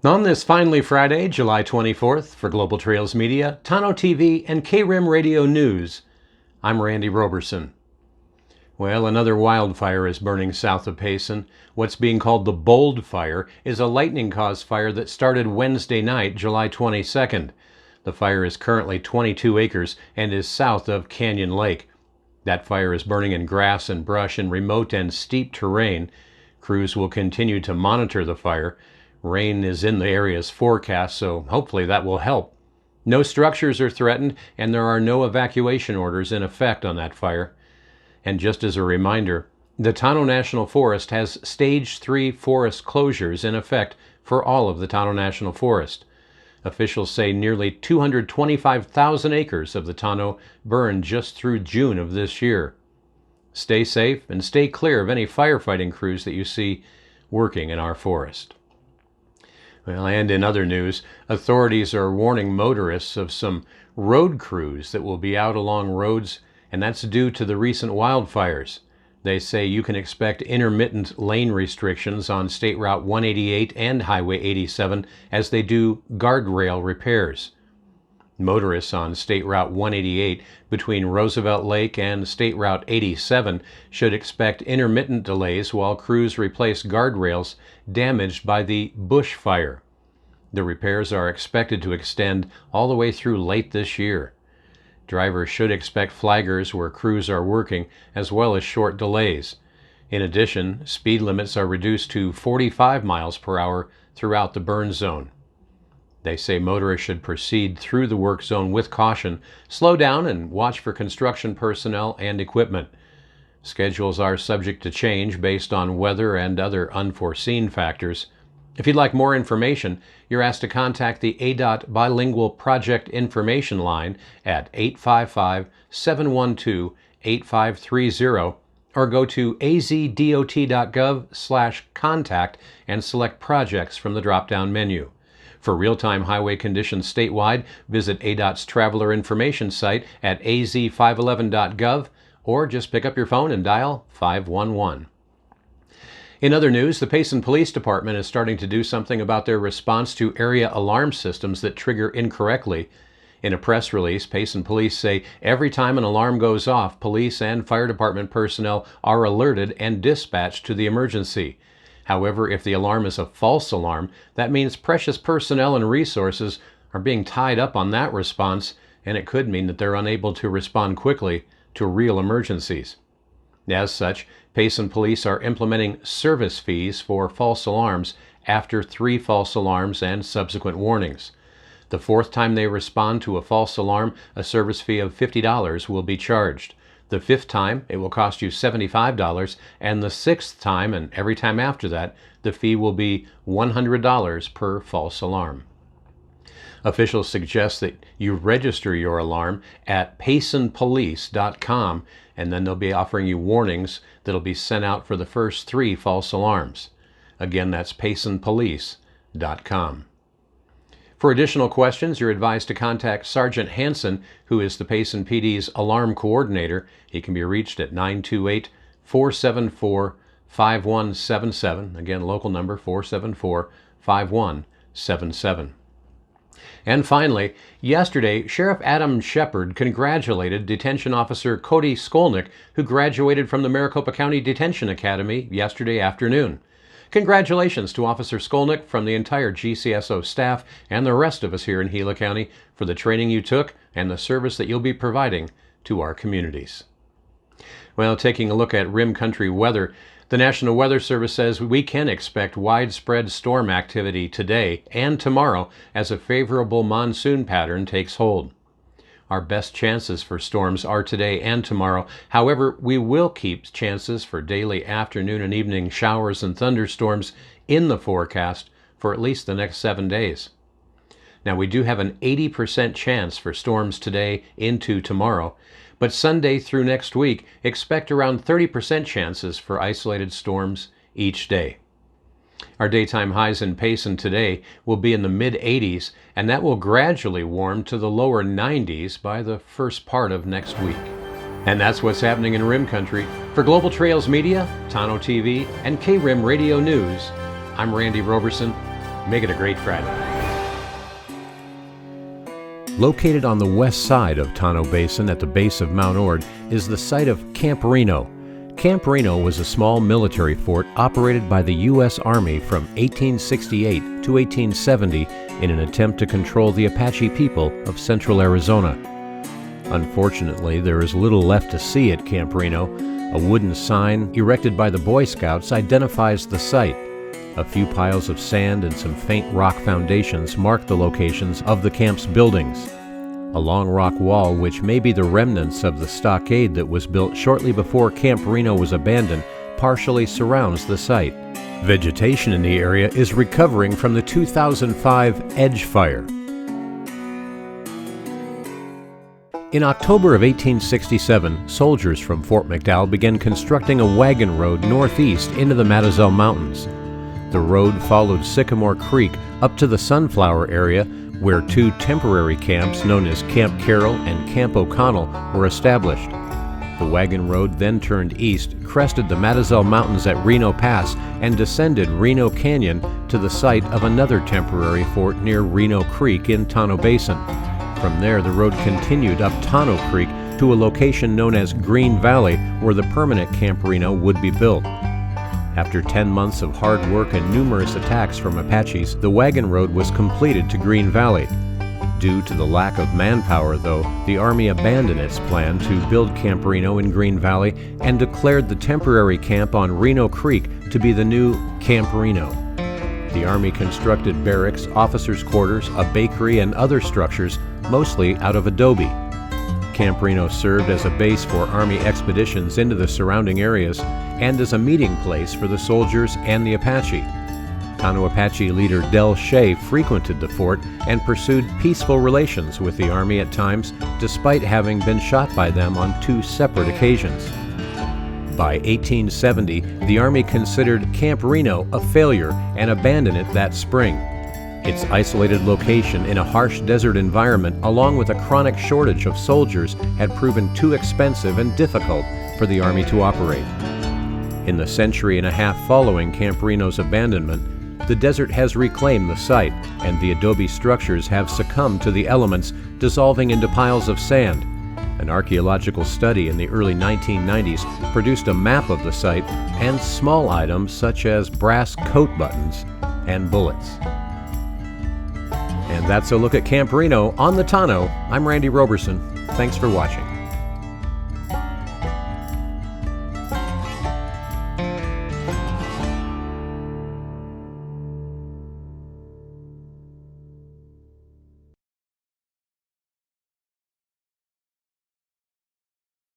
On this finally Friday, July 24th, for Global Trails Media, Tano TV, and KRIM Radio News, I'm Randy Roberson. Well, another wildfire is burning south of Payson. What's being called the Bold Fire is a lightning-caused fire that started Wednesday night, July 22nd. The fire is currently 22 acres and is south of Canyon Lake. That fire is burning in grass and brush in remote and steep terrain. Crews will continue to monitor the fire. Rain is in the area's forecast, so hopefully that will help. No structures are threatened, and there are no evacuation orders in effect on that fire. And just as a reminder, the Tano National Forest has Stage 3 forest closures in effect for all of the Tano National Forest. Officials say nearly 225,000 acres of the Tano burned just through June of this year. Stay safe and stay clear of any firefighting crews that you see working in our forest. Well, and in other news, authorities are warning motorists of some road crews that will be out along roads, and that's due to the recent wildfires. They say you can expect intermittent lane restrictions on State Route 188 and Highway 87 as they do guardrail repairs. Motorists on State Route 188 between Roosevelt Lake and State Route 87 should expect intermittent delays while crews replace guardrails damaged by the bushfire. The repairs are expected to extend all the way through late this year. Drivers should expect flaggers where crews are working, as well as short delays. In addition, speed limits are reduced to 45 miles per hour throughout the burn zone. They say motorists should proceed through the work zone with caution, slow down, and watch for construction personnel and equipment. Schedules are subject to change based on weather and other unforeseen factors. If you'd like more information, you're asked to contact the ADOT Bilingual Project Information Line at 855-712-8530 or go to azdot.gov/contact and select projects from the drop-down menu. For real-time highway conditions statewide, visit ADOT's Traveler Information site at az511.gov or just pick up your phone and dial 511. In other news, the Payson Police Department is starting to do something about their response to area alarm systems that trigger incorrectly. In a press release, Payson Police say every time an alarm goes off, police and fire department personnel are alerted and dispatched to the emergency. However, if the alarm is a false alarm, that means precious personnel and resources are being tied up on that response, and it could mean that they're unable to respond quickly to real emergencies. As such, Payson Police are implementing service fees for false alarms after 3 false alarms and subsequent warnings. The 4th time they respond to a false alarm, a service fee of $50 will be charged. The 5th time, it will cost you $75, and the 6th time, and every time after that, the fee will be $100 per false alarm. Officials suggest that you register your alarm at paysonpolice.com, and then they'll be offering you warnings that'll be sent out for the first 3 false alarms. Again, that's paysonpolice.com. For additional questions, you're advised to contact Sergeant Hansen, who is the Payson PD's alarm coordinator. He can be reached at 928-474-5177. Again, local number 474-5177. And finally, yesterday, Sheriff Adam Shepard congratulated Detention Officer Cody Skolnick, who graduated from the Maricopa County Detention Academy yesterday afternoon. Congratulations to Officer Skolnick from the entire GCSO staff and the rest of us here in Gila County for the training you took and the service that you'll be providing to our communities. Well, taking a look at Rim Country weather, the National Weather Service says we can expect widespread storm activity today and tomorrow as a favorable monsoon pattern takes hold. Our best chances for storms are today and tomorrow. However, we will keep chances for daily afternoon and evening showers and thunderstorms in the forecast for at least the next 7 days. Now, we do have an 80% chance for storms today into tomorrow, but Sunday through next week, expect around 30% chances for isolated storms each day. Our daytime highs in Payson today will be in the mid-80s, and that will gradually warm to the lower 90s by the first part of next week. And that's what's happening in Rim Country. For Global Trails Media, Tano TV, and KRIM Radio News, I'm Randy Roberson. Make it a great Friday. Located on the west side of Tonto Basin at the base of Mount Ord is the site of Camp Reno. Camp Reno was a small military fort operated by the U.S. Army from 1868 to 1870 in an attempt to control the Apache people of central Arizona. Unfortunately, there is little left to see at Camp Reno. A wooden sign erected by the Boy Scouts identifies the site. A few piles of sand and some faint rock foundations mark the locations of the camp's buildings. A long rock wall, which may be the remnants of the stockade that was built shortly before Camp Reno was abandoned, partially surrounds the site. Vegetation in the area is recovering from the 2005 Edge Fire. In October of 1867, soldiers from Fort McDowell began constructing a wagon road northeast into the Matazel Mountains. The road followed Sycamore Creek up to the Sunflower area, where two temporary camps known as Camp Carroll and Camp O'Connell were established. The wagon road then turned east, crested the Matazel Mountains at Reno Pass, and descended Reno Canyon to the site of another temporary fort near Reno Creek in Tonto Basin. From there, the road continued up Tonto Creek to a location known as Green Valley, where the permanent Camp Reno would be built. After 10 months of hard work and numerous attacks from Apaches, the wagon road was completed to Green Valley. Due to the lack of manpower, though, the Army abandoned its plan to build Camp Reno in Green Valley and declared the temporary camp on Reno Creek to be the new Camp Reno. The Army constructed barracks, officers' quarters, a bakery, and other structures, mostly out of adobe. Camp Reno served as a base for Army expeditions into the surrounding areas and as a meeting place for the soldiers and the Apache. Tonto Apache leader Del Shea frequented the fort and pursued peaceful relations with the Army at times, despite having been shot by them on 2 separate occasions. By 1870, the Army considered Camp Reno a failure and abandoned it that spring. Its isolated location in a harsh desert environment, along with a chronic shortage of soldiers, had proven too expensive and difficult for the Army to operate. In the century and a half following Camp Reno's abandonment, the desert has reclaimed the site, and the adobe structures have succumbed to the elements, dissolving into piles of sand. An archaeological study in the early 1990s produced a map of the site and small items such as brass coat buttons and bullets. And that's a look at Camp Reno on the Tonto. I'm Randy Roberson. Thanks for watching.